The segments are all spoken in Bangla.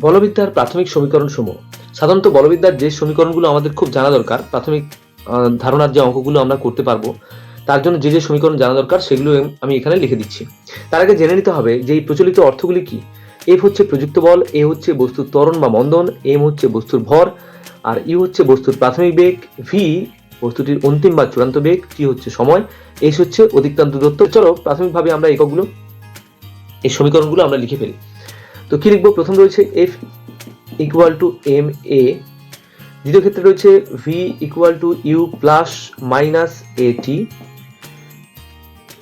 বলবিদ্যার প্রাথমিক সমীকরণ সমূহ। সাধারণত বলবিদ্যার যে সমীকরণগুলো আমাদের খুব জানা দরকার, প্রাথমিক ধারণার যে অঙ্কগুলো আমরা করতে পারবো, তার জন্য যে সমীকরণ জানা দরকার সেগুলো আমি এখানে লিখে দিচ্ছি। তার আগে জেনে নিতে হবে যে এই প্রচলিত অর্থগুলি কি। এফ হচ্ছে প্রযুক্ত বল, এ হচ্ছে বস্তুর ত্বরণ বা মন্দন, এম হচ্ছে বস্তুর ভর, আর ইউ হচ্ছে বস্তুর প্রাথমিক বেগ, ভি বস্তুটির অন্তিম বা চূড়ান্ত বেগ, টি হচ্ছে সময়, এস হচ্ছে অধিক্রান্ত দূরত্ব। চলো প্রাথমিকভাবে আমরা এককগুলো, এই সমীকরণগুলো আমরা লিখে ফেলি। তো কি লিখবো? প্রথম রয়েছে F equal to M A, দ্বিতীয় ক্ষেত্রে রয়েছে V equal to U plus minus A T,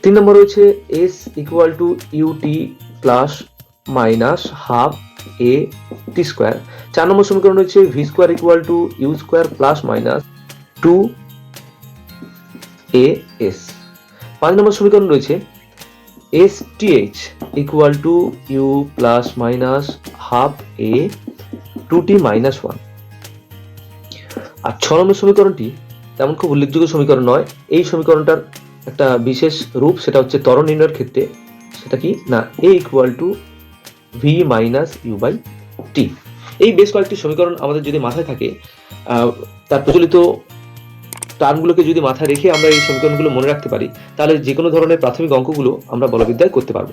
তিন নম্বর রয়েছে S equal to U T plus minus half A T square, চার নম্বর সমীকরণ রয়েছে V square equal to U square plus minus two A S, পাঁচ নম্বর সমীকরণ রয়েছে S T H equal to U plus minus half A two T minus one. আর ছ নম্বর সমীকরণটি তেমন খুব উল্লেখযোগ্য সমীকরণ নয়, এই সমীকরণটার একটা বিশেষ রূপ, সেটা হচ্ছে ত্বরণ নির্ণয়ের ক্ষেত্রে। সেটা কি না, A equal to V minus U by T. এই বেশ কয়েকটি সমীকরণ আমাদের যদি মাথায় থাকে, তার প্রচলিত টার্মগুলোকে যদি মাথায় রেখে আমরা এই সমীকরণগুলো মনে রাখতে পারি, তাহলে যে কোনো ধরনের প্রাথমিক অঙ্কগুলো আমরা বলবিদ্যায় করতে পারবো।